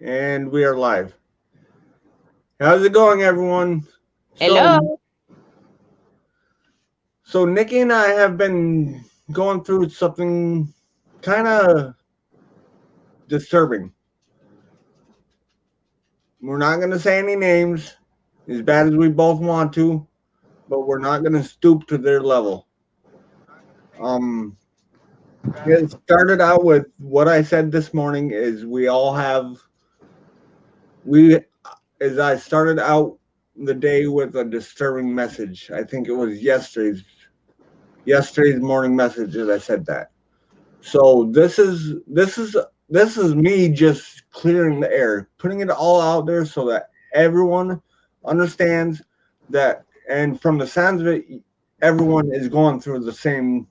And we are live. How's it going, everyone? So, Hello. so Nikki and I have been going through something kind of disturbing. We're not going to say any names, as bad as we both want to, but we're not going to stoop to their level. Um, it started out with what I said this morning. Is we all have we as I started out the day with a disturbing message. I think it was yesterday's morning message that I said that. So this is me just clearing the air, putting it all out there so that everyone understands that, and from the sounds of it, everyone is going through the same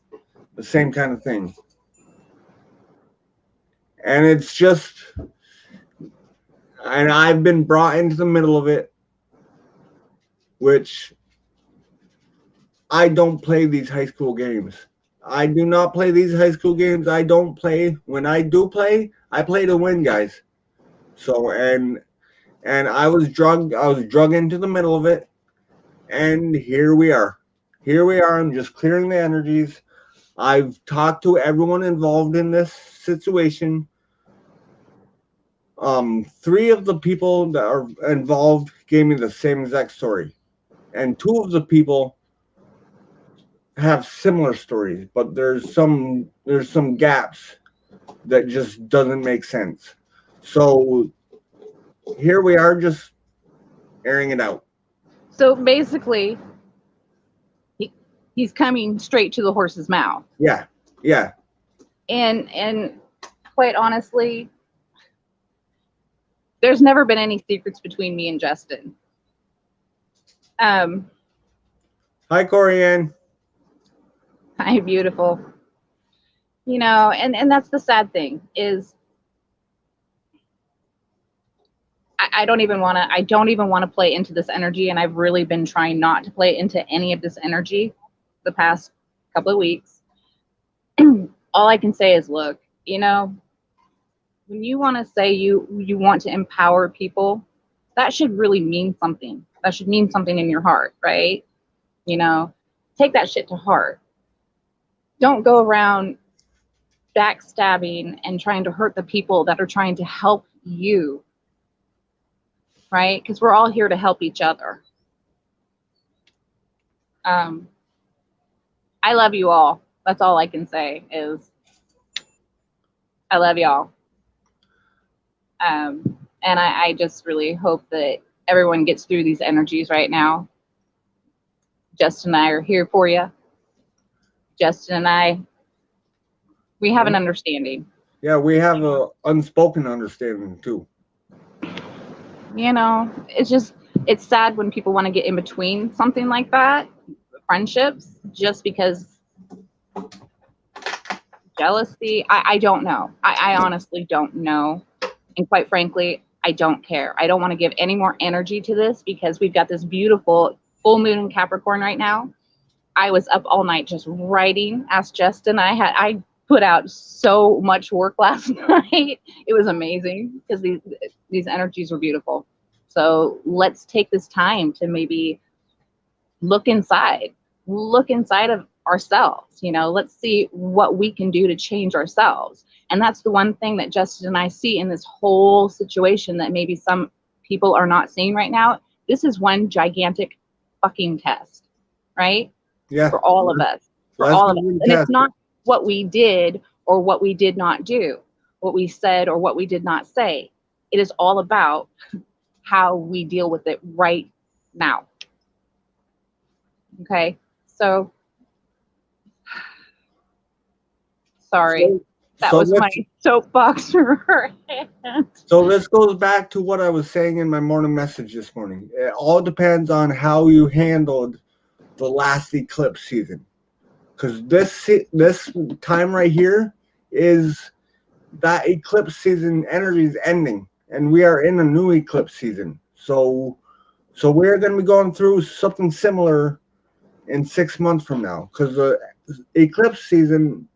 kind of thing. And it's just, and I've been brought into the middle of it, which I don't play these high school games. I do not play these high school games. I don't play. When I do play, I play to win, guys. So and I was drug into the middle of it, and here we are. Here we are. I'm just clearing the energies. I've talked to everyone involved in this situation. Three of the people that are involved gave me the same exact story, and two of the people have similar stories, but there's some gaps that just doesn't make sense. So here we are, just airing it out. So basically, he, he's coming straight to the horse's mouth. Yeah, yeah. And quite honestly, there's never been any secrets between me and Justin. Um, Hi, Corianne. hi, beautiful. And that's the sad thing is I don't even want to play into this energy, and I've really been trying not to play into any of this energy the past couple of weeks. All I can say is, look, you know, when you want to say you want to empower people, that should really mean something. That should mean something in your heart, right? You know, take that shit to heart. Don't go around backstabbing and trying to hurt the people that are trying to help you, right? Because we're all here to help each other. Um, I love you all. That's all I can say is I love y'all. And I just really hope that everyone gets through these energies right now. Justin and I are here for you. Justin and I, we have an understanding. Yeah, we have a unspoken understanding too. It's just, it's sad when people want to get in between something like that, friendships, just because jealousy. I don't know. I honestly don't know. And quite frankly, I don't care. I don't want to give any more energy to this because we've got this beautiful full moon in Capricorn right now. I was up all night just writing. Ask Justin. I put out so much work last night. It was amazing because these energies were beautiful. So let's take this time to maybe look inside, look inside of ourselves. Let's see what we can do to change ourselves. And that's the one thing that Justin and I see in this whole situation that maybe some people are not seeing right now. This is one gigantic fucking test, right? Yeah, For all of us, for let's all go of us. and And it's test it. not what we did or what we did not do, what we said or what we did not say. It is all about how we deal with it right now. Okay. So sorry. So, That so was my let's soapbox rant. so this goes back to what I was saying in my morning message this morning. It all depends on how you handled the last eclipse season, because this time right here is that eclipse season energy is ending, and we are in a new eclipse season. So we're going to be going through something similar in 6 months from now, because the eclipse season,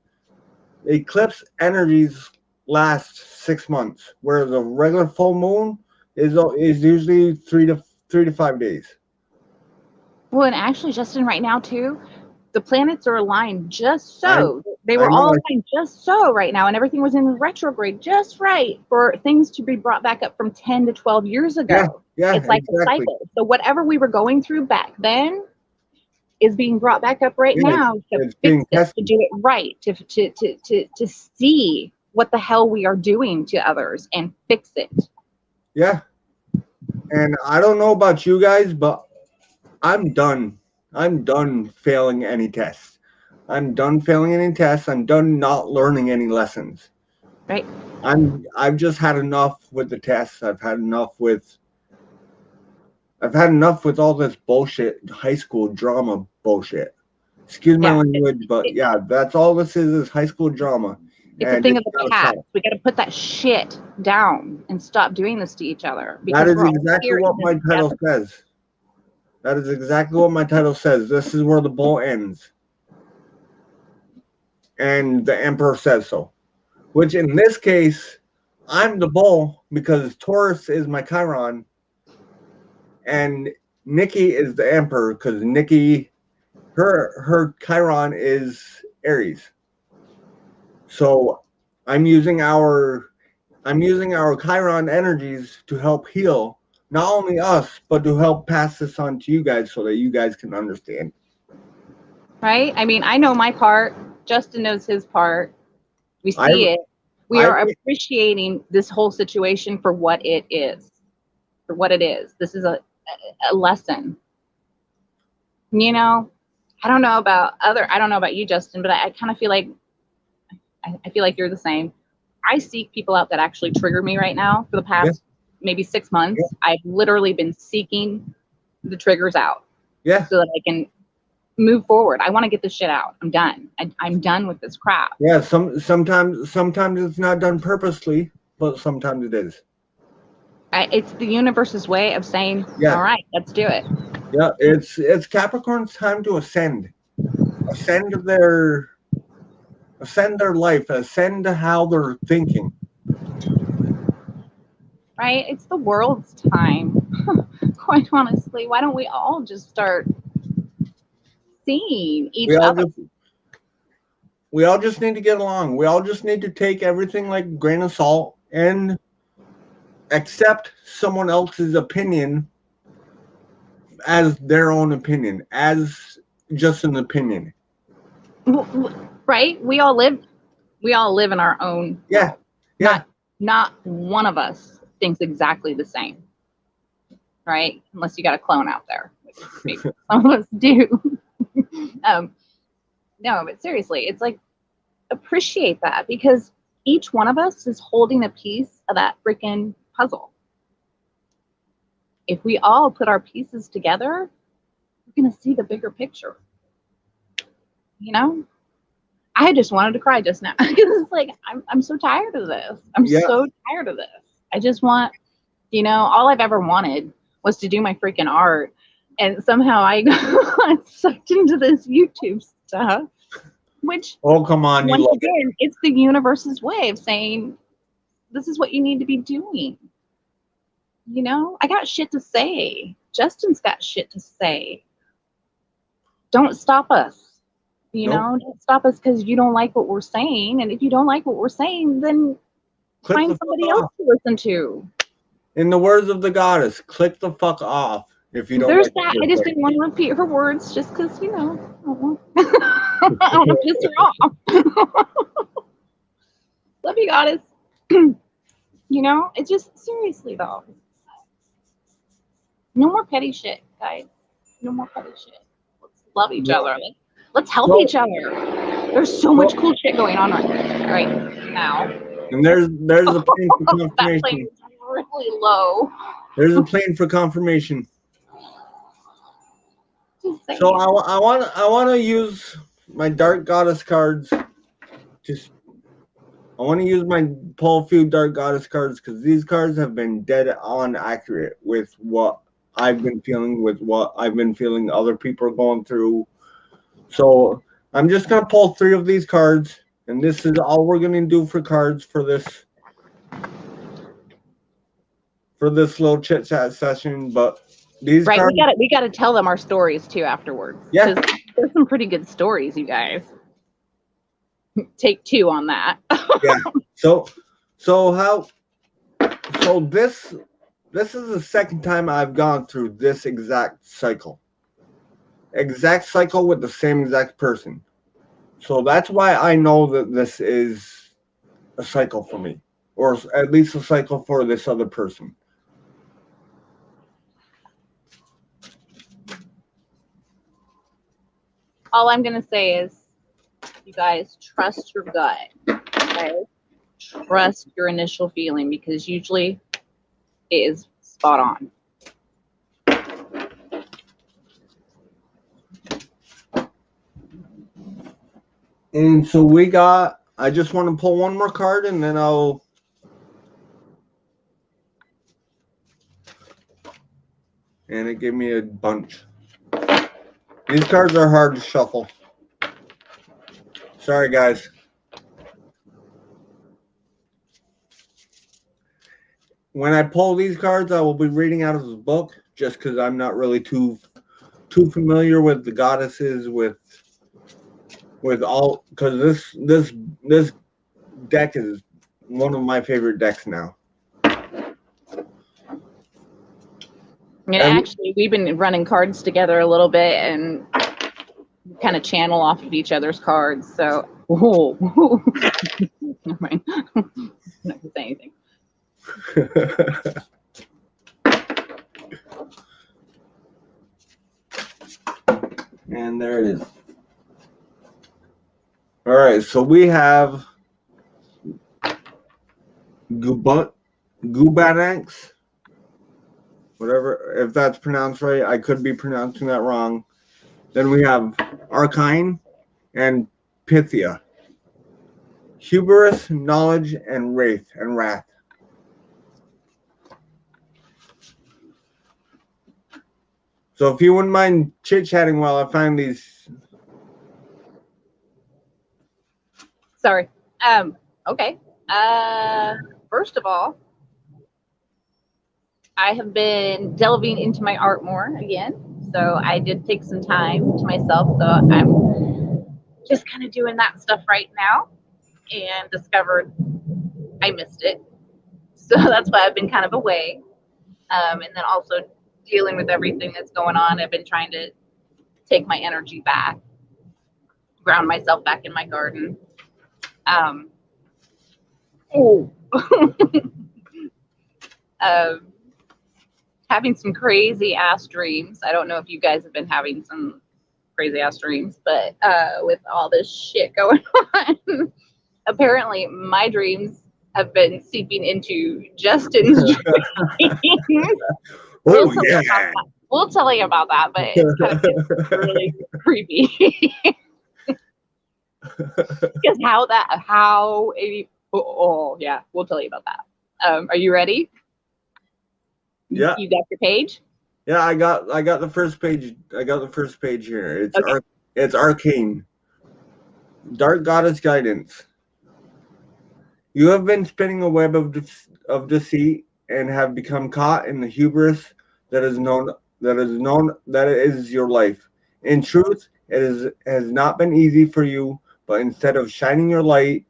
eclipse energies last 6 months, whereas a regular full moon is usually 3 to 5 days. Well, and actually, Justin, right now too, the planets are aligned just so. They I were know, all aligned just so right now, and everything was in retrograde just right for things to be brought back up from 10 to 12 years ago. Yeah, It's like exactly. a cycle. So whatever we were going through back then is being brought back up right Yeah, now to it's fix being it, to tested. do it right, to see what the hell we are doing to others and fix it. Yeah. And I don't know about you guys, but I'm done. I'm done failing any tests. I'm done failing any tests. I'm done not learning any lessons. Right. I've just had enough with the tests. I've had enough with all this bullshit, high school drama bullshit. Excuse my language, but yeah, that's all this is high school drama. It's a thing of the past. We got to put that shit down and stop doing this to each other. That is exactly what my title says. That is exactly what my title says. This is where the bull ends. And the emperor says so. Which in this case, I'm the bull because Taurus is my Chiron. And Nikki is the emperor because Nikki, her Chiron is Aries. So I'm using our Chiron energies to help heal not only us, but to help pass this on to you guys so that you guys can understand. Right? I mean, I know my part. Justin knows his part. We see it. We are appreciating this whole situation for what it is. For what it is. This is a lesson. You know, I don't know about you, Justin, but I kind of feel like you're the same. I seek people out that actually trigger me right now for the past maybe 6 months. I've literally been seeking the triggers out. Yeah. So that I can move forward. I want to get this shit out. I'm done. I'm done with this crap. Yeah, sometimes it's not done purposely, but sometimes it is. It's the universe's way of saying, all right, let's do it. Yeah, it's Capricorn's time to ascend their life, ascend how they're thinking. Right? It's the world's time. Quite honestly, why don't we all just start seeing each other? We all just need to get along. We all just need to take everything like a grain of salt and accept someone else's opinion as their own opinion, as just an opinion. Right? We all live in our own. Yeah. Not one of us thinks exactly the same. Right? Unless you got a clone out there. Which maybe some of us do. No, but seriously, it's like appreciate that because each one of us is holding a piece of that freaking puzzle. If we all put our pieces together, we're going to see the bigger picture. You know? I just wanted to cry just now because it's like, I'm so tired of this. I'm so tired of this. I just want, all I've ever wanted was to do my freaking art. And somehow I got sucked into this YouTube stuff, which, come on, once again, it's the universe's way of saying, this is what you need to be doing. I got shit to say. Justin's got shit to say. Don't stop us. Don't stop us because you don't like what we're saying. And if you don't like what we're saying, then find somebody else to listen to. In the words of the goddess, click the fuck off if you don't. There's that. I just didn't want to repeat her words just because, I don't want to piss her off. Love you, goddess. It's just seriously though. No more petty shit, guys. No more petty shit. Let's love each other. Let's help each other. There's so much cool shit going on right now. And there's a plane for confirmation. That plane is really low. There's a plane for confirmation. So I want to use my Dark Goddess cards. I want to pull a few Dark Goddess cards because these cards have been dead on accurate with what I've been feeling, with what I've been feeling other people are going through. So I'm just going to pull 3 of these cards, and this is all we're going to do for cards for this for this little chit chat session, but these Right, cards, we gotta tell them our stories too afterwards. Yeah. 'Cause there's some pretty good stories, you guys. Take 2 on that. yeah. So this is the second time I've gone through this exact cycle with the same exact person. So that's why I know that this is a cycle for me, or at least a cycle for this other person. All I'm gonna say is, you guys trust your gut. Okay? Trust your initial feeling, because usually it is spot on. And so I just want to pull one more card and then and it gave me a bunch. These cards are hard to shuffle. Sorry, guys. When I pull these cards, I will be reading out of the book, just because I'm not really too familiar with the goddesses, with all, because this deck is one of my favorite decks now. Actually, we've been running cards together a little bit and kind of channel off of each other's cards. So, never mind. I'm not gonna say anything. And there it is. All right, so we have Gubanax, whatever, if that's pronounced right. I could be pronouncing that wrong. Then we have Arcane and Pythia. Hubris, knowledge, and wrath. So if you wouldn't mind chit-chatting while I find these. Sorry. Okay. First of all, I have been delving into my art more again. So I did take some time to myself. So I'm just kind of doing that stuff right now, and discovered I missed it. So that's why I've been kind of away. And then also dealing with everything that's going on. I've been trying to take my energy back, ground myself back in my garden. Having some crazy ass dreams. I don't know if you guys have been having some crazy ass dreams, but with all this shit going on, apparently my dreams have been seeping into Justin's dreams. We'll tell you about that, but it's kind of really creepy. Because yeah, we'll tell you about that. Are you ready? Yeah. You got your page? Yeah, I got the first page. I got the first page here. It's Arcane. Dark Goddess Guidance. You have been spinning a web of deceit and have become caught in the hubris that is your life. In truth, has not been easy for you, but instead of shining your light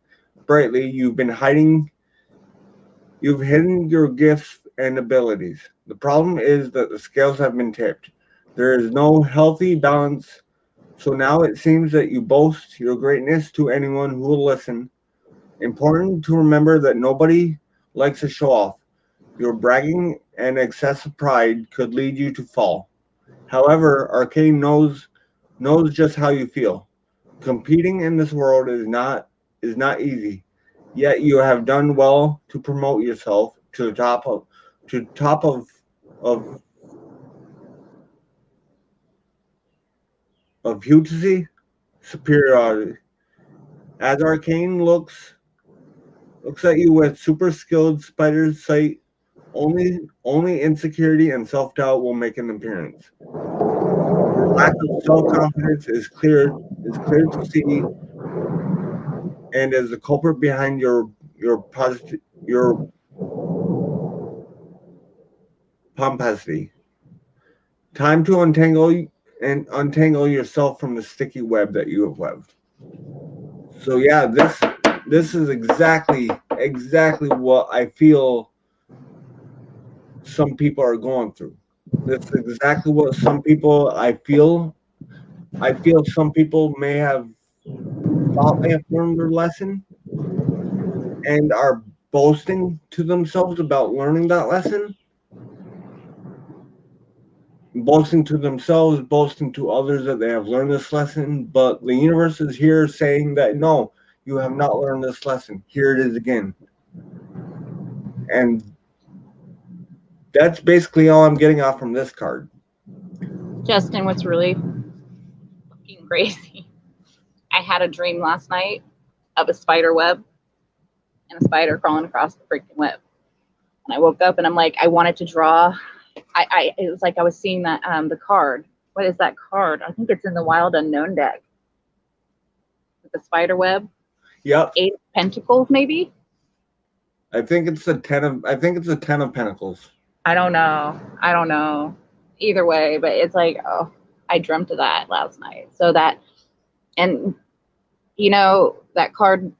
brightly, you've hidden your gifts and abilities. The problem is that the scales have been tipped. There is no healthy balance, so now it seems that you boast your greatness to anyone who will listen. Important to remember that nobody likes to show off. Your bragging and excessive pride could lead you to fall. However, Arcane knows just how you feel. Competing in this world is not easy. Yet you have done well to promote yourself to the top of beauty, superiority. As Arcane looks at you with super skilled spider's sight, only insecurity and self-doubt will make an appearance. Your lack of self-confidence is clear to see, and is the culprit behind your pomposity. Time to untangle yourself from the sticky web that you have weaved. So yeah, this is exactly what I feel some people are going through. This is exactly what some people I feel some people may have thought they have learned their lesson and are boasting to themselves about learning that lesson. Boasting to themselves, boasting to others that they have learned this lesson, but the universe is here saying that no, you have not learned this lesson. Here it is again. And that's basically all I'm getting off from this card. Justin, what's really fucking crazy? I had a dream last night of a spider web and a spider crawling across the freaking web. And I woke up and I'm like, I wanted to draw. It was like I was seeing that the card. What is that card? I think it's in the Wild Unknown deck. With the spider web. Yep. 8 of Pentacles, maybe. I think it's the 10 of Pentacles. I don't know. Either way, but it's like, oh, I dreamt of that last night. So that, and you know, that card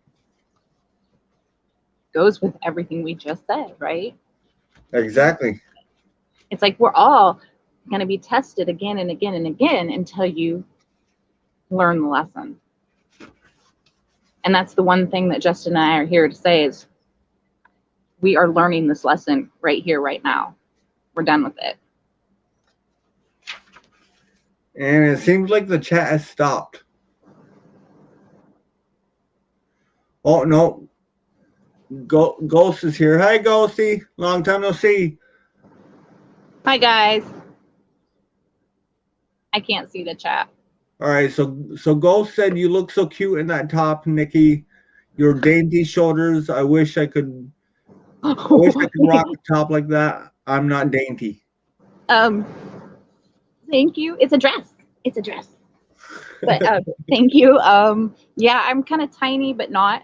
goes with everything we just said, right? Exactly. It's like we're all going to be tested again and again and again until you learn the lesson. And that's the one thing that Justin and I are here to say is we are learning this lesson right here, right now. We're done with it. And it seems like the chat has stopped. Oh, no. Ghost is here. Hi, Ghosty. Long time no see. Hi, guys. I can't see the chat. All right, so Ghost said you look so cute in that top, Nikki. Your dainty shoulders. I wish I could rock a top like that. I'm not dainty. Thank you. It's a dress. But thank you. Yeah, I'm kind of tiny, but not.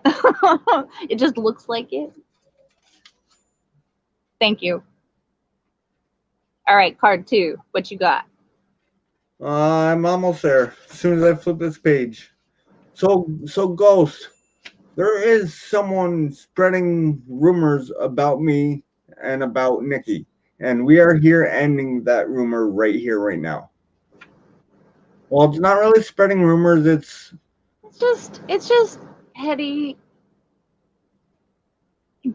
It just looks like it. Thank you. All right, card 2. What you got? I'm almost there. As soon as I flip this page. So Ghost, there is someone spreading rumors about me and about Nikki, and we are here ending that rumor right here, right now. Well, it's not really spreading rumors. It's just heady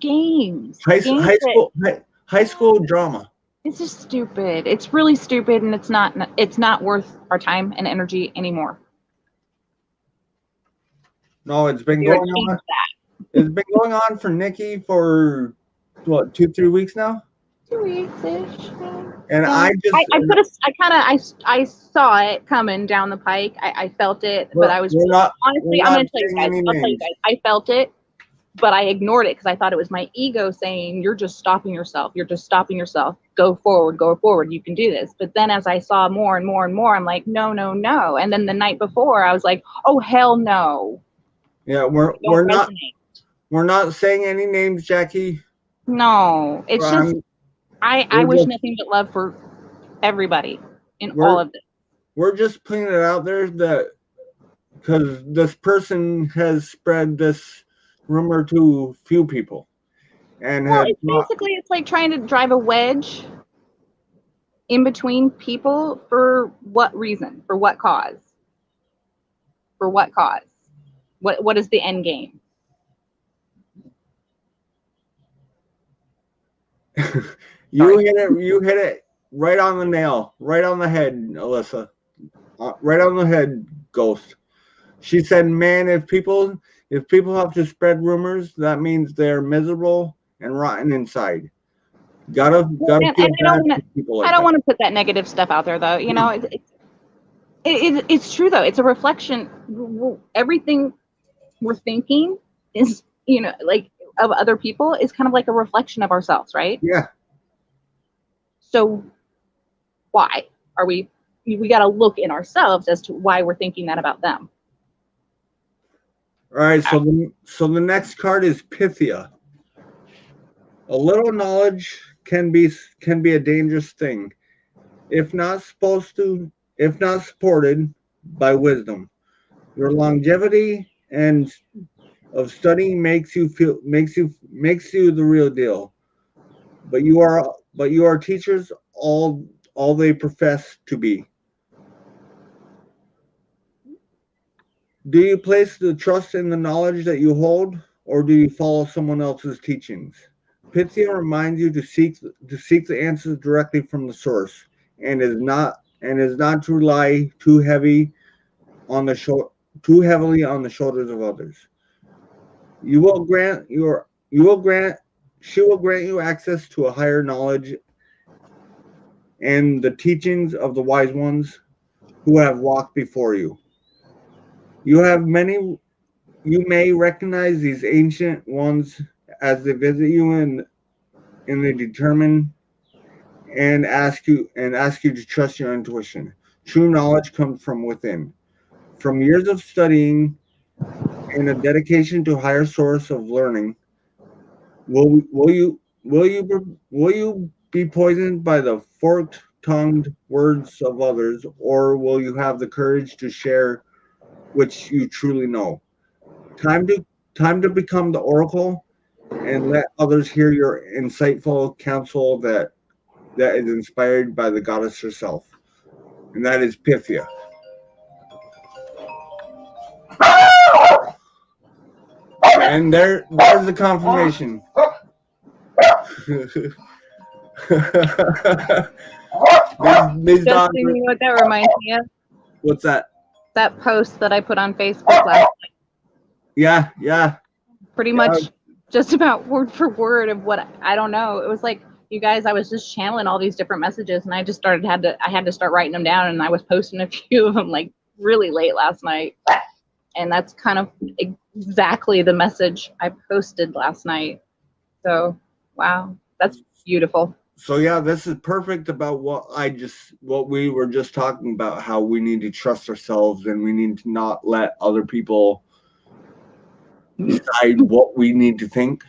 games. High school drama. It's just stupid. It's really stupid, and it's not worth our time and energy anymore. No, it's been going on. It's been going on for Nikki for what, 2-3 weeks now? 2 weeks-ish. And yeah. I saw it coming down the pike. I felt it, but I was honestly, I'm going to tell you guys. I'll tell you guys. I felt it, but I ignored it because I thought it was my ego saying, "You're just stopping yourself. You're just stopping yourself. Go forward. Go forward. You can do this." But then, as I saw more and more and more, I'm like, "No, no, no!" And then the night before, I was like, "Oh hell no!" Yeah, we're not saying any names, Jackie. No, it's just. I wish nothing but love for everybody in all of this. We're just putting it out there that because this person has spread this rumor to few people, and it's like trying to drive a wedge in between people for what reason? For what cause? For what cause? What is the end game? You hit it right on the nail, right on the head, Alyssa. Right on the head, Ghost. She said, "Man, if people have to spread rumors, that means they're miserable and rotten inside. Gotta feel bad for people like that." I don't want to put that negative stuff out there, though. You know, it's true though. It's a reflection. Everything we're thinking is, you know, like of other people is kind of like a reflection of ourselves, right? Yeah. So why are we got to look in ourselves as to why we're thinking that about them. All right, so the next card is Pythia. A little knowledge can be a dangerous thing if not supported by wisdom. Your longevity and of studying makes you the real deal. But you are teachers all they profess to be. Do you place the trust in the knowledge that you hold, or do you follow someone else's teachings? Pythia reminds you to seek the answers directly from the source, and is not to rely on the sho- too heavily on the shoulders of others. You will grant your you will grant She will grant you access to a higher knowledge and the teachings of the wise ones who have walked before you. You have many You may recognize these ancient ones as they visit you and they determine and ask you to trust your intuition. True knowledge comes from within. From years of studying and a dedication to higher source of learning, will you be poisoned by the forked-tongued words of others, or will you have the courage to share which you truly know? Time to Time to become the oracle and let others hear your insightful counsel that is inspired by the goddess herself, and that is Pythia. And there's the confirmation. these Justin, dogs. you know what that reminds me of? What's that? That post that I put on Facebook last night. Yeah. Pretty much just about word for word of what I don't know. It was like, you guys, I was just channeling all these different messages, and I just had to start writing them down, and I was posting a few of them like really late last night. And that's kind of exactly the message I posted last night. So, wow, that's beautiful. So yeah, this is perfect about what we were just talking about, how we need to trust ourselves and we need to not let other people decide what we need to think.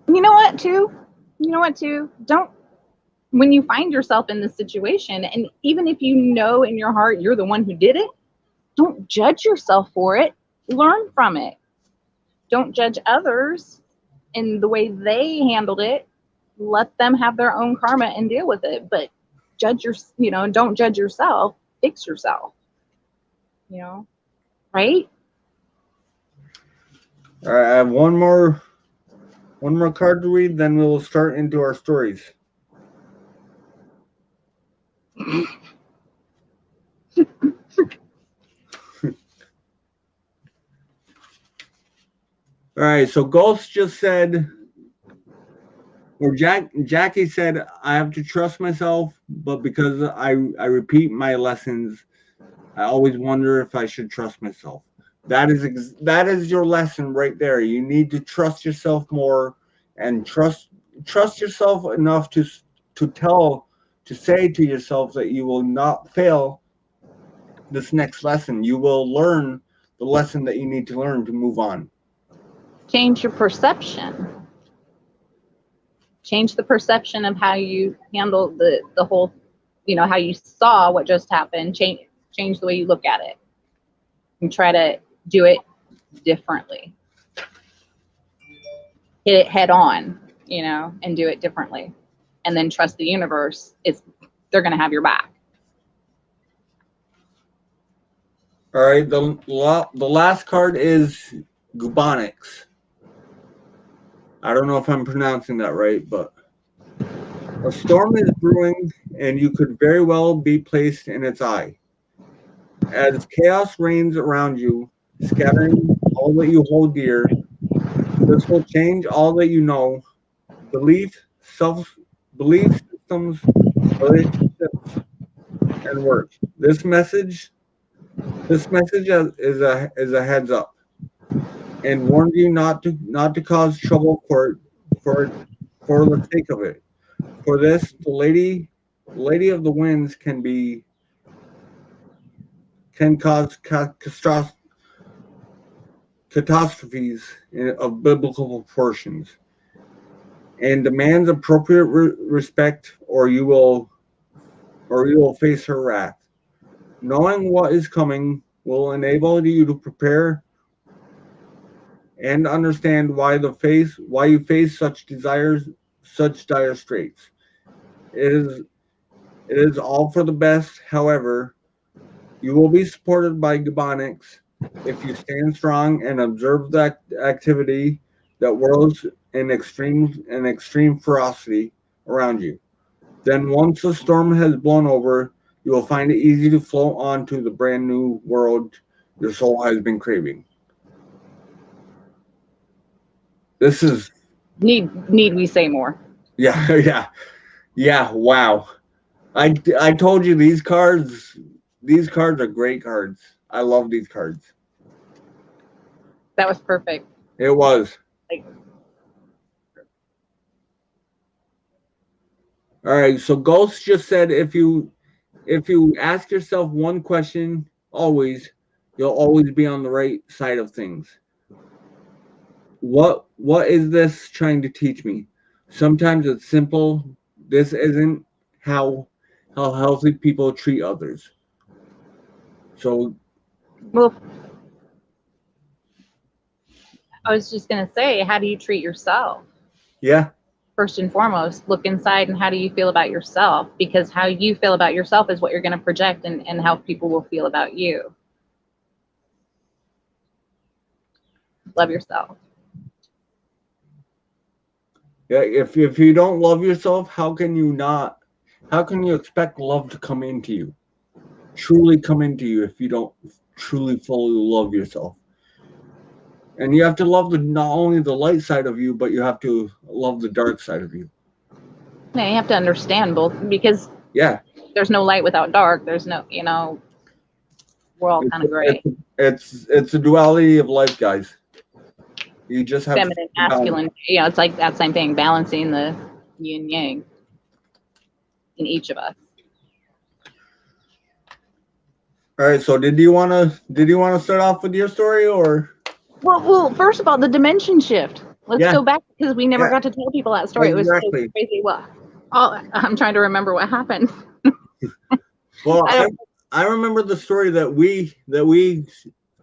You know what, too? Don't, when you find yourself in this situation, and even if you know in your heart you're the one who did it, don't judge yourself for it. Learn from it. Don't judge others in the way they handled it. Let them have their own karma and deal with it. But don't judge yourself. Fix yourself. Right? All right, I have one more card to read, then we will start into our stories. All right, so Ghost just said, or Jackie said, I have to trust myself, but because I repeat my lessons, I always wonder if I should trust myself. That is your lesson right there. You need to trust yourself more and trust yourself enough to say to yourself that you will not fail this next lesson. You will learn the lesson that you need to learn to move on. Change your perception. Change the perception of how you handle the whole, how you saw what just happened. Change the way you look at it and try to do it differently. Hit it head on, and do it differently. And then trust the universe. They're going to have your back. All right, the last card is Gubonix. I don't know if I'm pronouncing that right, but a storm is brewing, and you could very well be placed in its eye. As chaos reigns around you, scattering all that you hold dear, this will change all that you know, belief, belief systems, relationships, and work. This message is a heads up, and warns you not to cause trouble for for the sake of it. For this, the lady of the winds can cause catastrophes of biblical proportions. and demands appropriate respect, or you will face her wrath. Knowing what is coming will enable you to prepare and understand why you face such dire straits. It is it is all for the best. However, you will be supported by Gabonics if you stand strong and observe the activity that whirls in extreme ferocity around you. Then, once the storm has blown over, you will find it easy to float on to the brand new world your soul has been craving. This is Need we say more? yeah, yeah. Wow. I told you these cards are great cards. I love these cards. That was perfect. It was. Like, All right, so Ghost just said if you ask yourself one question always, you'll always be on the right side of things. What is this trying to teach me? Sometimes it's simple. This isn't how healthy people treat others. So well, I was just gonna say, how do you treat yourself? yeah, First and foremost, look inside and how do you feel about yourself? Because how you feel about yourself is what you're going to project and how people will feel about you. Love yourself. yeah. If you don't love yourself, how can you expect love to come into you? Truly come into you if you don't truly fully love yourself. And you have to love not only the light side of you, but you have to love the dark side of you. Yeah, you have to understand both because Yeah, there's no light without dark. There's no, we're all kind of gray. it's a duality of life, guys. You just have Feminine, to balance. masculine. It's like that same thing, balancing the yin yang in each of us. All right. So did you wanna start off with your story or? Well, first of all, the dimension shift. Let's Yeah. go back because we never Yeah. got to tell people that story. It was so Exactly. crazy. Well, I'm trying to remember what happened. Well, I don't. I remember the story that we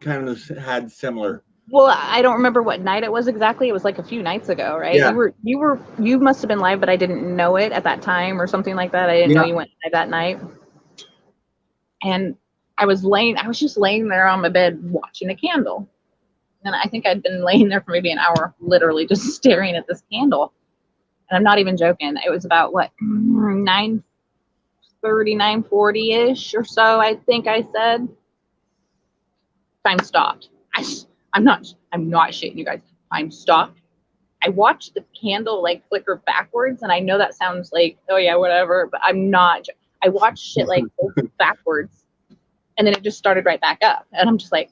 kind of had similar. Well, I don't remember what night it was exactly. It was like a few nights ago, right? Yeah. You must have been live, but I didn't know it at that time or something like that. I didn't know Yeah. you went live that night. And I was just laying there on my bed watching a candle. And I think I'd been laying there for maybe an hour, literally just staring at this candle. And I'm not even joking. It was about what, 9:30, 9:40-ish or so, I think I said. Time stopped. I'm not shitting you guys. Time stopped. I watched the candle like flicker backwards, and I know that sounds like, oh yeah, whatever, but I'm not. I watched shit like backwards, and then it just started right back up, and I'm just like,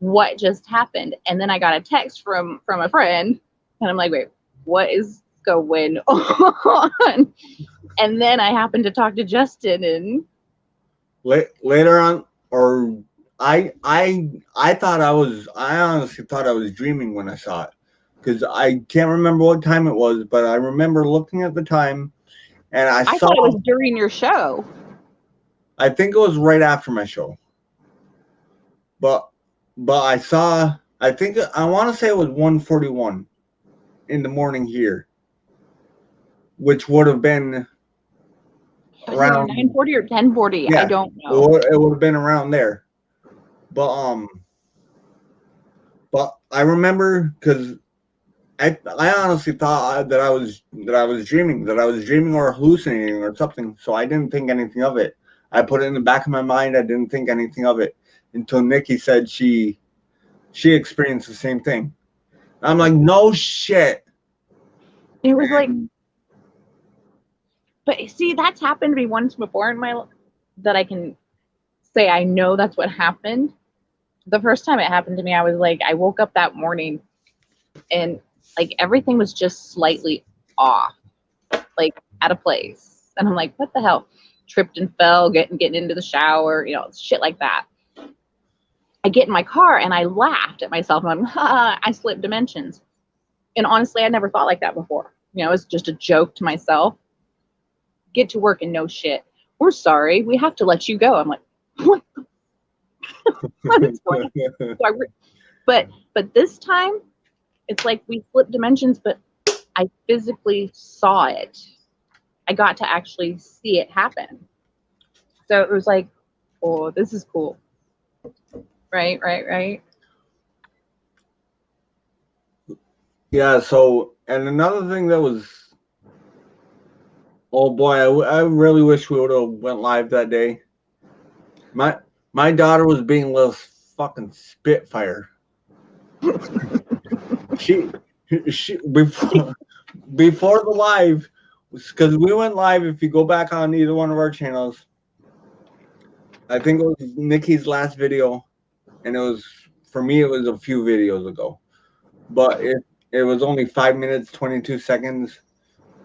what just happened? And then I got a text from a friend, and I'm like, wait, what is going on? And then I happened to talk to Justin, and later on, or I honestly thought I was dreaming when I saw it, because I can't remember what time it was, but I remember looking at the time, and I saw. thought it was during your show. I think it was right after my show, but I saw. I think I want to say it was 1:41 in the morning here, which would have been around 9:40 or 10:40. yeah, I don't know. it would have been around there. But I remember because I honestly thought that I was dreaming or hallucinating or something. So I didn't think anything of it. I put it in the back of my mind. I didn't think anything of it until Nikki said she experienced the same thing. I'm like, no shit. It was like, but see, that's happened to me once before in my life that I can say I know that's what happened. The first time it happened to me, I was like, I woke up that morning and like everything was just slightly off, like out of place. And I'm like, what the hell? Tripped and fell, getting into the shower, shit like that. I get in my car and I laughed at myself. And I'm, I slipped dimensions. And honestly, I never thought like that before. You know, it's just a joke to myself. Get to work and no shit. We're sorry. We have to let you go. I'm like, what? What is going on? So but this time, it's like we flipped dimensions, but I physically saw it. I got to actually see it happen. So it was like, oh, this is cool. Right. Yeah, so, and another thing that was, oh boy, I really wish we would have went live that day. My daughter was being a little fucking spitfire. she before the live, because we went live, if you go back on either one of our channels, I think it was Nikki's last video, and it was, for me, it was a few videos ago, but it was only 5 minutes 22 seconds.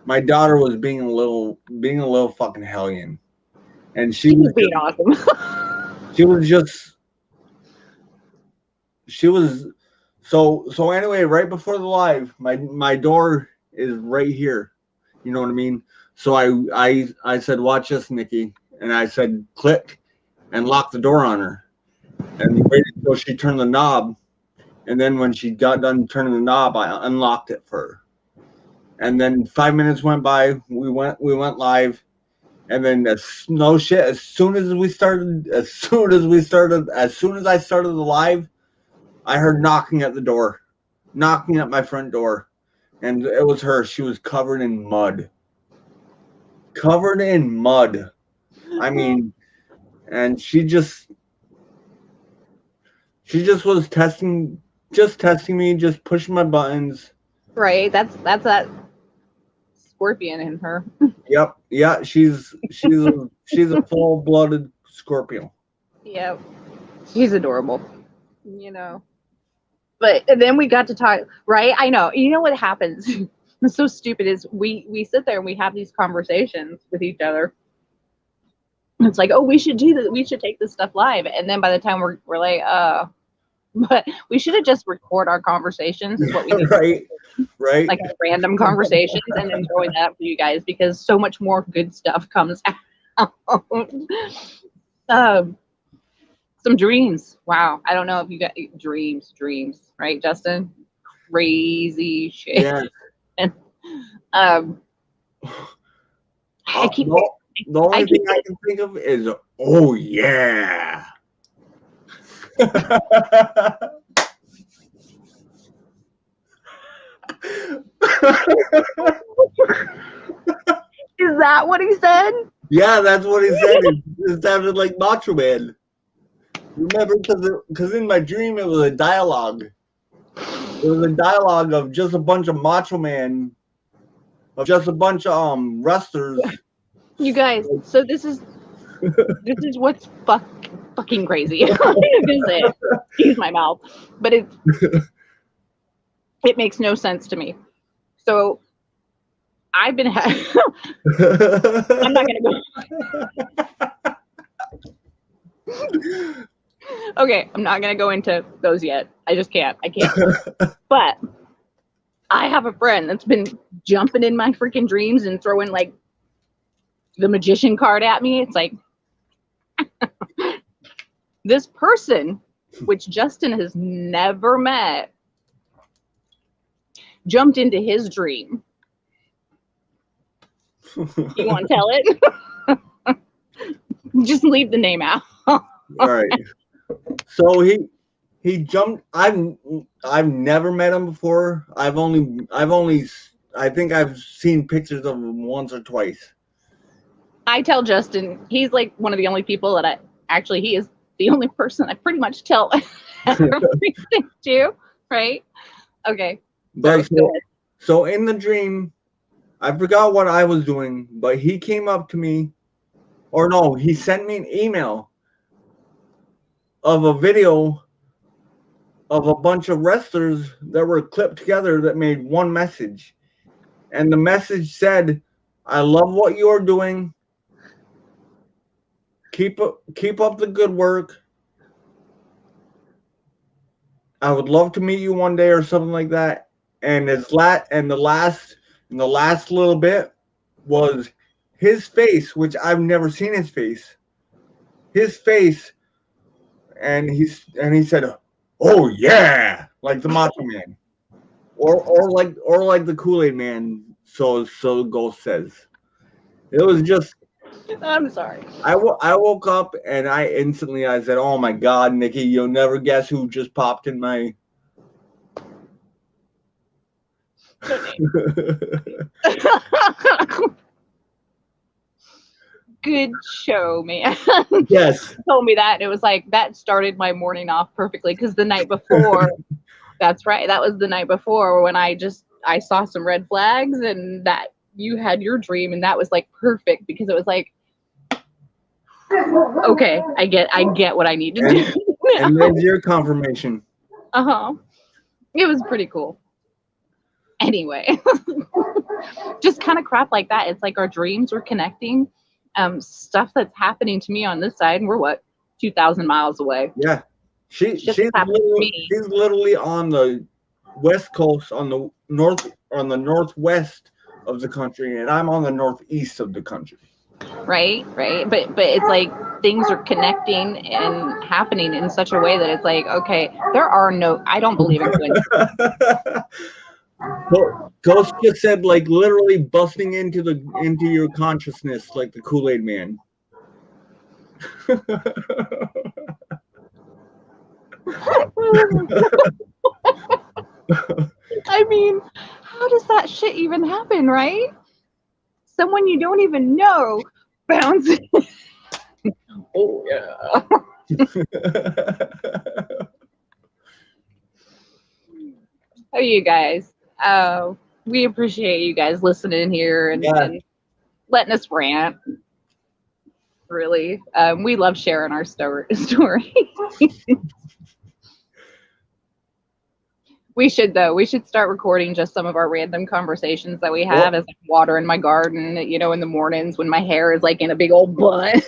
My daughter was being a little fucking hellion, and she was being awesome. she was so anyway, right before the live, my door is right here, you know what I mean? So I said, watch this, Nikki, and I said click and lock the door on her, and waited until she turned the knob, and then when she got done turning the knob, I unlocked it for her. And then 5 minutes went by, we went live, and then as soon as I started the live, I heard knocking at the door, knocking at my front door, and it was her. She was covered in mud. I mean, and she just was testing me, just pushing my buttons. Right. That's that scorpion in her. Yep. Yeah, she's a full-blooded Scorpio. Yep. She's adorable. You know. But then we got to talk, right? I know. You know what happens? It's so stupid is we sit there and we have these conversations with each other. It's like, oh, we should do this. We should take this stuff live. And then by the time we're like, but we should have just record our conversations is what we do. Right. Like random conversations and then throwing that up for you guys because so much more good stuff comes out. Some dreams. Wow. I don't know if you got dreams, right, Justin? Crazy shit. Yeah. I keep the only thing I can think of is, oh yeah. Is that what he said? Yeah, that's what he said. It sounded like Macho Man. Remember, because in my dream it was a dialogue. It was a dialogue of just a bunch of Macho Man, of just a bunch of wrestlers. You guys, so this is what's fucking crazy. I'm gonna say it. Use my mouth, but it makes no sense to me. So I've been I'm not gonna go. Okay, I'm not gonna go into those yet. I just can't. I can't. But I have a friend that's been jumping in my freaking dreams and throwing like the magician card at me. It's like this person, which Justin has never met, jumped into his dream. You want to tell it? Just leave the name out. All right. So he jumped. I've never met him before. I think I've seen pictures of him once or twice. I tell Justin, he's like one of the only people that he is the only person I pretty much tell everything to, right? Okay. But so in the dream, I forgot what I was doing, but he came up to me, or no, he sent me an email of a video of a bunch of wrestlers that were clipped together that made one message. And the message said, I love what you're doing. Keep up the good work. I would love to meet you one day or something like that. And the last And the last little bit was his face, which I've never seen his face. His face, and he said, "Oh yeah," like the Macho Man, or like the Kool-Aid Man. So the ghost says. It was just. I'm sorry. I woke up and I said, "Oh my God, Nikki, you'll never guess who just popped in my." Good show, man. Yes. Told me that, and it was like that started my morning off perfectly because the night before, that's right, that was the night before when I saw some red flags and that you had your dream, and that was like perfect because it was like, okay, I get what I need to do. And there's your confirmation. It was pretty cool. Anyway, just kind of crap like that. It's like our dreams are connecting. Stuff that's happening to me on this side, and we're what, 2,000 miles away. Yeah, she's literally on the west coast, on the northwest of the country, and I'm on the northeast of the country. Right. But it's like things are connecting and happening in such a way that it's like, okay, I don't believe in coincidence. Ghost just said, like, literally busting into your consciousness like the Kool-Aid Man. I mean, how does that shit even happen, right? Someone you don't even know bounces. Oh yeah. Oh, you guys. We appreciate you guys listening here and letting us rant. Really, we love sharing our story. We should start recording just some of our random conversations that we have as like water in my garden, in the mornings when my hair is like in a big old bun.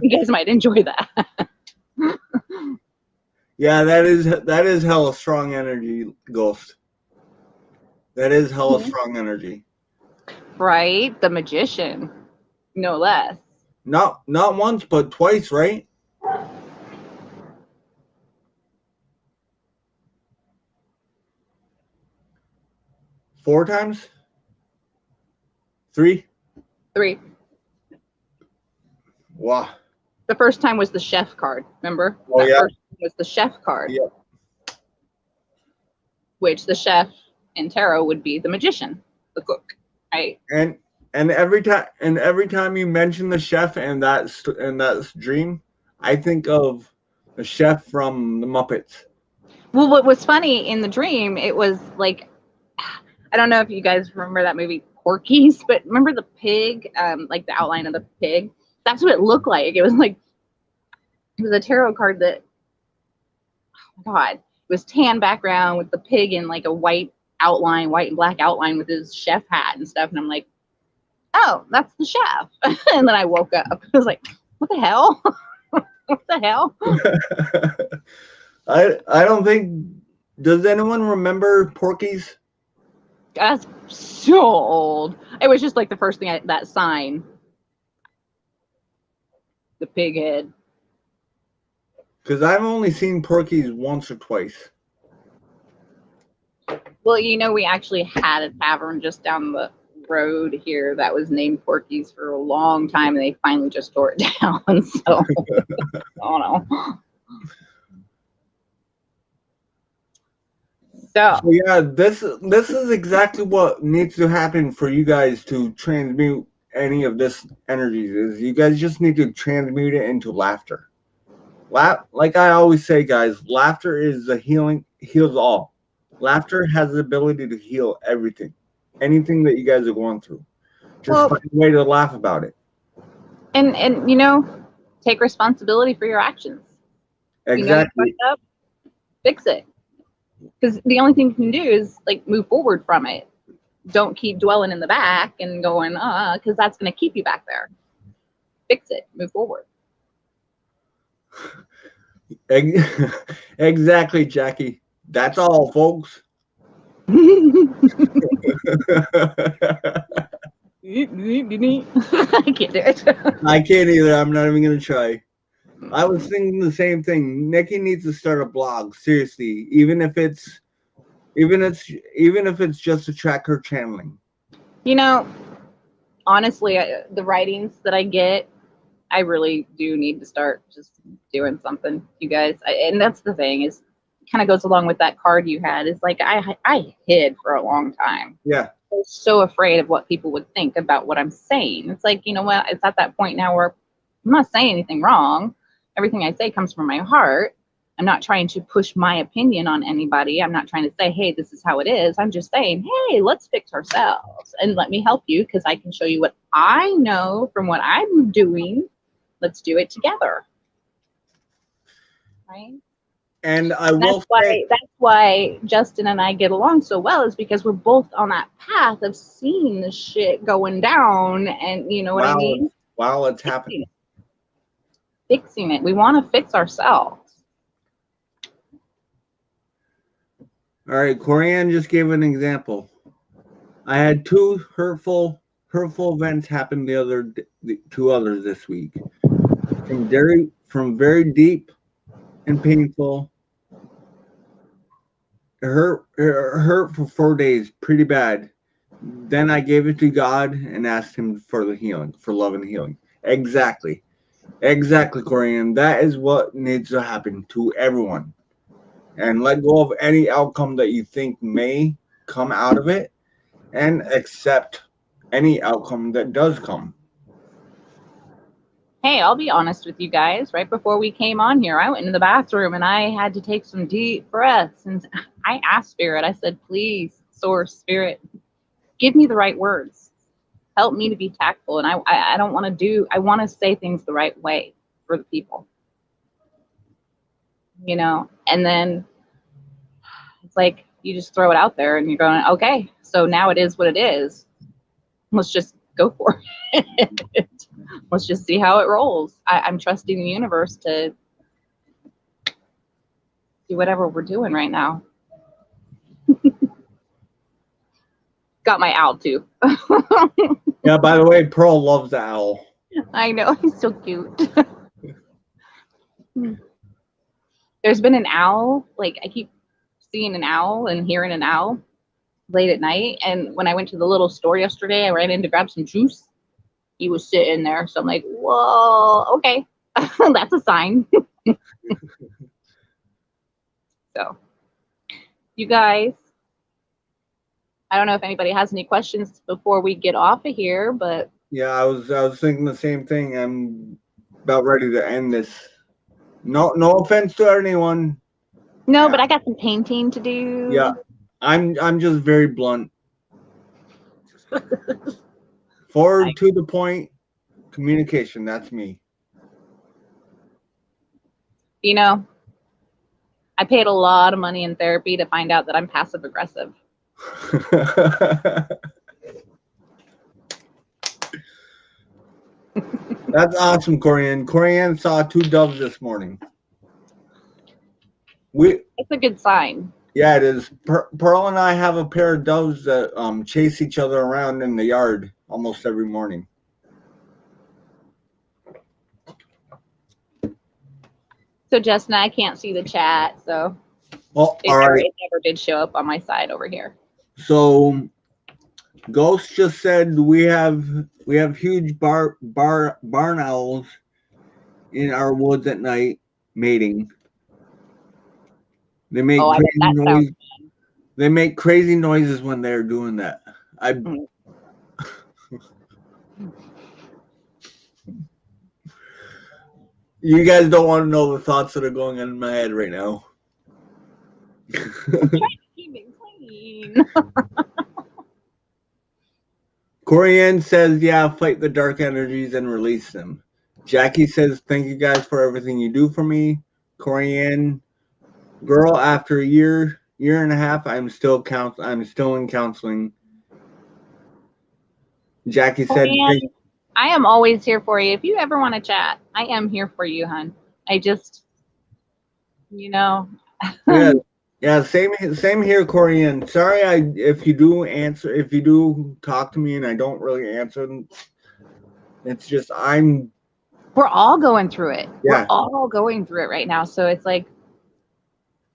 You guys might enjoy that. Yeah, that is hella strong energy, Ghost. That is hella strong energy. Right? The magician, no less. Not once, but twice, right? Four times? Three? Wow. The first time was the chef card, remember? Oh, yeah. First was the chef card. Yep. Which the chef in tarot would be the magician, the cook, right? And every time you mention the chef and that dream, I think of the chef from the Muppets. Well, what was funny in the dream, it was like, I don't know if you guys remember that movie Porky's, but remember the pig, like the outline of the pig? That's what it looked like. It was a tarot card that, oh my God, it was tan background with the pig in like a white and black outline with his chef hat and stuff. And I'm like, oh, that's the chef. And then I woke up. I was like, what the hell? What the hell? I don't think, does anyone remember Porky's? That's so old. It was just like the first thing, that sign. The pig head. Because I've only seen Porky's once or twice. Well, we actually had a tavern just down the road here that was named Porky's for a long time, and they finally just tore it down. So, I don't know. So yeah, this is exactly what needs to happen for you guys to transmute any of this energies. Is you guys just need to transmute it into laughter. Like I always say, guys, laughter is the heals all. Laughter has the ability to heal everything, anything that you guys are going through. Just find a way to laugh about it. And take responsibility for your actions. Exactly. Fix it. Because the only thing you can do is like move forward from it. Don't keep dwelling in the back and going, because that's going to keep you back there. Fix it. Move forward. Exactly, Jackie. That's all, folks. I can't do it. I can't either. I'm not even gonna try. I was thinking the same thing. Nikki needs to start a blog. Seriously, even if it's just to track her channeling. You know, honestly, the writings that I get, I really do need to start just doing something, you guys. And that's the thing is, kind of goes along with that card you had. Is like I hid for a long time. Yeah. I was so afraid of what people would think about what I'm saying. It's like, you know what? It's at that point now where I'm not saying anything wrong. Everything I say comes from my heart. I'm not trying to push my opinion on anybody. I'm not trying to say, hey, this is how it is. I'm just saying, hey, let's fix ourselves and let me help you because I can show you what I know from what I'm doing. Let's do it together. Right? And I will say that's why Justin and I get along so well, is because we're both on that path of seeing the shit going down, and you know what I mean? Wow, it's happening. Fixing it. We want to fix ourselves. All right, Corianne just gave an example. I had two hurtful events happen two others this week. From very deep and painful. It hurt for 4 days, pretty bad. Then I gave it to God and asked Him for the healing, for love and healing. Exactly, Corianne. That is what needs to happen to everyone. And let go of any outcome that you think may come out of it, and accept any outcome that does come. Hey, I'll be honest with you guys. Right before we came on here, I went into the bathroom and I had to take some deep breaths. And I asked Spirit, I said, please, Source, Spirit, give me the right words. Help me to be tactful. And I don't want to I want to say things the right way for the people. You know, and then it's like you just throw it out there and you're going, okay, so now it is what it is. Let's just go for it. Let's just see how it rolls. I'm trusting the universe to do whatever we're doing right now. Got my owl too. Yeah, by the way, Pearl loves the owl. I know, he's so cute. There's been an owl, like I keep seeing an owl and hearing an owl late at night. And when I went to the little store yesterday, I ran in to grab some juice. He was sitting there. So I'm like, whoa, okay. That's a sign. So, you guys, I don't know if anybody has any questions before we get off of here, but yeah, I was thinking the same thing. I'm about ready to end this. No offense to anyone. No, yeah. But I got some painting to do. Yeah, I'm just very blunt. Forward to the point, communication. That's me. You know, I paid a lot of money in therapy to find out that I'm passive aggressive. That's awesome, Corianne. Corianne saw 2 doves this morning. It's a good sign. Yeah, it is. Pearl and I have a pair of doves that chase each other around in the yard almost every morning. So Justin, I can't see the chat, so well, all right. It never did show up on my side over here. So Ghost just said we have huge barn owls in our woods at night mating. They make crazy noise. They make crazy noises when they're doing that. You guys don't want to know the thoughts that are going on in my head right now. I'm trying to keep it clean. Corianne says, yeah, fight the dark energies and release them. Jackie says, thank you guys for everything you do for me. Corianne, girl, after a year and a half, I'm still in counseling. Jackie said, I am always here for you. If you ever want to chat, I am here for you, hon. I just, you know. Yeah, Yeah, same here, Corey. And sorry, if you do talk to me and I don't really answer, it's just we're all going through it. Yeah. We're all going through it right now. So it's like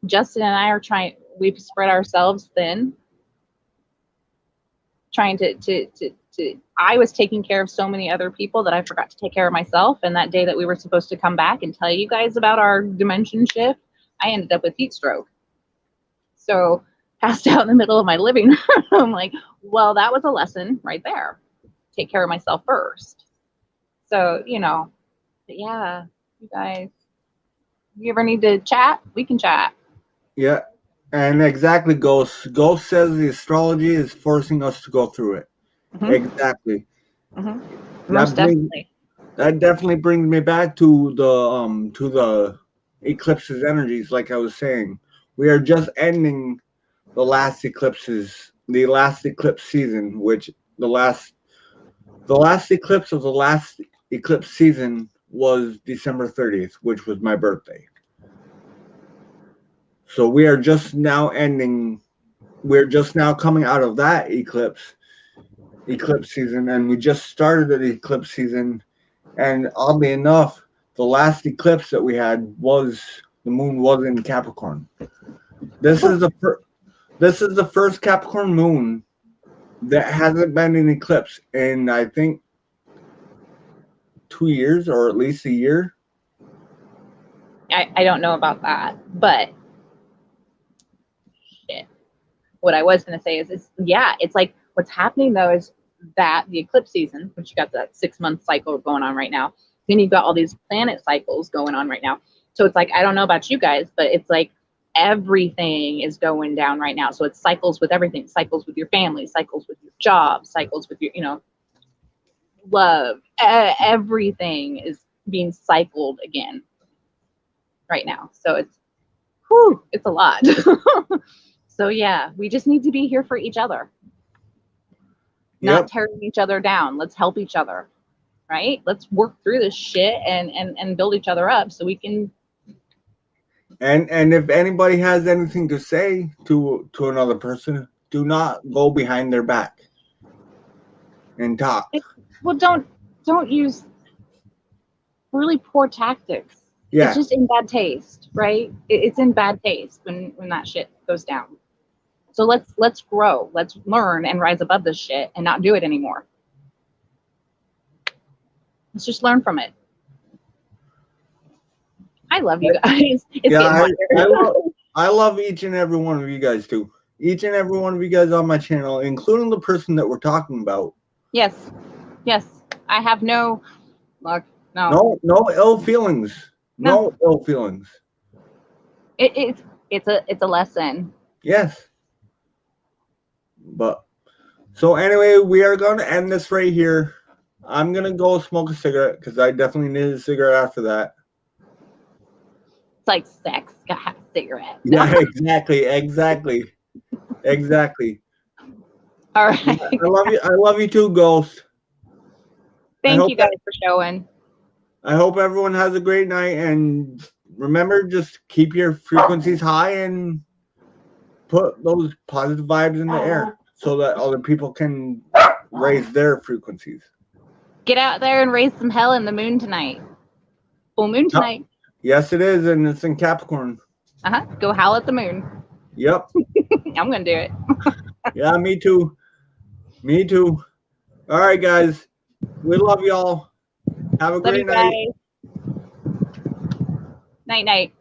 Justin and I are we've spread ourselves thin, trying to I was taking care of so many other people that I forgot to take care of myself. And that day that we were supposed to come back and tell you guys about our dimension shift, I ended up with heat stroke. So passed out in the middle of my living room. I'm like, well, that was a lesson right there. Take care of myself first. So, but yeah, you guys, you ever need to chat? We can chat. Yeah. And exactly, Ghost. Ghost says the astrology is forcing us to go through it. Mm-hmm. Exactly. Mm-hmm. Most definitely. That definitely brings me back to the eclipses energies. Like I was saying, we are just ending the last eclipse season, which the last eclipse of the last eclipse season was December 30th, which was my birthday. So we are just now coming out of that eclipse season, and we just started the eclipse season. And oddly enough, the last eclipse that we had the moon was in Capricorn. This is the first Capricorn moon that hasn't been in eclipse in, I think, 2 years, or at least a year. I don't know about that, but shit. What I was going to say is, it's like what's happening though is that the eclipse season, which you got that 6-month cycle going on right now, then you've got all these planet cycles going on right now. So it's like, I don't know about you guys, but it's like everything is going down right now. So it's cycles with everything, cycles with your family, cycles with your job, cycles with your, love. Everything is being cycled again right now. So it's a lot. So yeah, we just need to be here for each other. Not tearing each other down. Let's help each other, right? Let's work through this shit and build each other up so we can. And if anybody has anything to say to another person, do not go behind their back and talk. Well, don't use really poor tactics. Yeah. It's just in bad taste, right? It's in bad taste when that shit goes down. So let's grow, let's learn and rise above this shit and not do it anymore. Let's just learn from it. I love you guys. I love each and every one of you guys too. Each and every one of you guys on my channel, including the person that we're talking about. Yes. I have no ill feelings. No ill feelings. It's a lesson. Yes. But so anyway, we are going to end this right here. I'm going to go smoke a cigarette because I definitely need a cigarette after that. It's like sex. Gotta have a cigarette. Yeah, exactly. All right. I love you too, Ghost. Thank you guys for showing. I hope everyone has a great night, and remember, just keep your frequencies high and put those positive vibes in the air so that other people can raise their frequencies. Get out there and raise some hell in the moon tonight. Full moon tonight. Yes, it is, and it's in Capricorn. Go howl at the moon. Yep. I'm gonna do it. Yeah, me too. All right, guys. We love y'all. Have a great night. Night.